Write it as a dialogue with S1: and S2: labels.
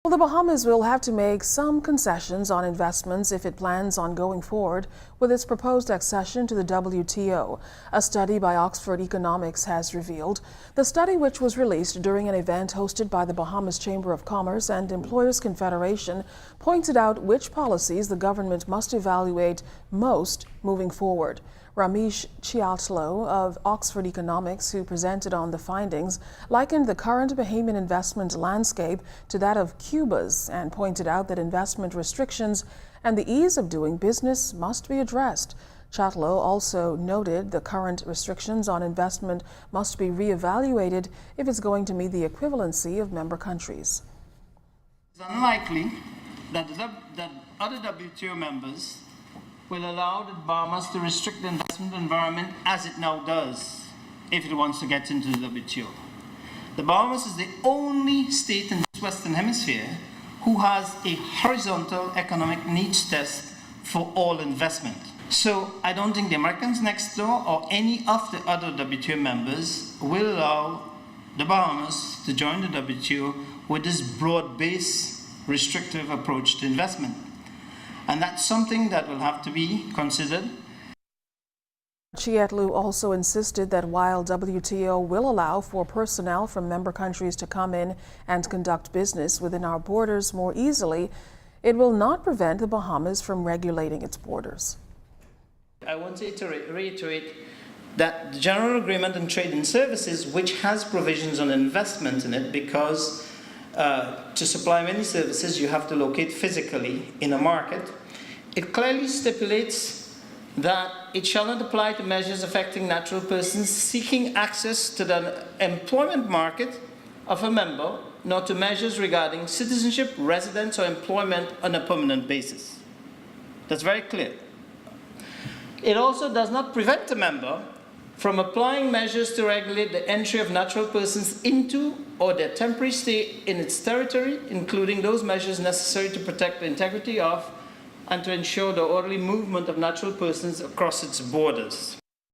S1: Well, the Bahamas will have to make some concessions on investments if it plans on going forward with its proposed accession to the WTO. A study by Oxford Economics has revealed. The study, which was released during an event hosted by the Bahamas Chamber of Commerce and Employers Confederation, pointed out which policies the government must evaluate most moving forward. Ramesh Chiatlo of Oxford Economics, who presented on the findings, likened the current Bahamian investment landscape to that of Cuba's and pointed out that investment restrictions and the ease of doing business must be addressed. Chiatlo also noted the current restrictions on investment must be reevaluated if it's going to meet the equivalency of member countries.
S2: It's unlikely that other WTO members will allow the Bahamas to restrict the investment environment as it now does if it wants to get into the WTO. The Bahamas is the only state in this Western Hemisphere who has a horizontal economic needs test for all investment. So I don't think the Americans next door or any of the other WTO members will allow the Bahamas to join the WTO with this broad-based restrictive approach to investment. And that's something that will have to be considered.
S1: Chiatlo also insisted that while WTO will allow for personnel from member countries to come in and conduct business within our borders more easily, it will not prevent the Bahamas from regulating its borders.
S2: I want to reiterate that the General Agreement on Trade and Services, which has provisions on investment in it, because to supply many services you have to locate physically in a market, it clearly stipulates that it shall not apply to measures affecting natural persons seeking access to the employment market of a member, nor to measures regarding citizenship, residence, or employment on a permanent basis. That's very clear. It also does not prevent a member from applying measures to regulate the entry of natural persons into or their temporary stay in its territory, including those measures necessary to protect the integrity of and to ensure the orderly movement of natural persons across its borders.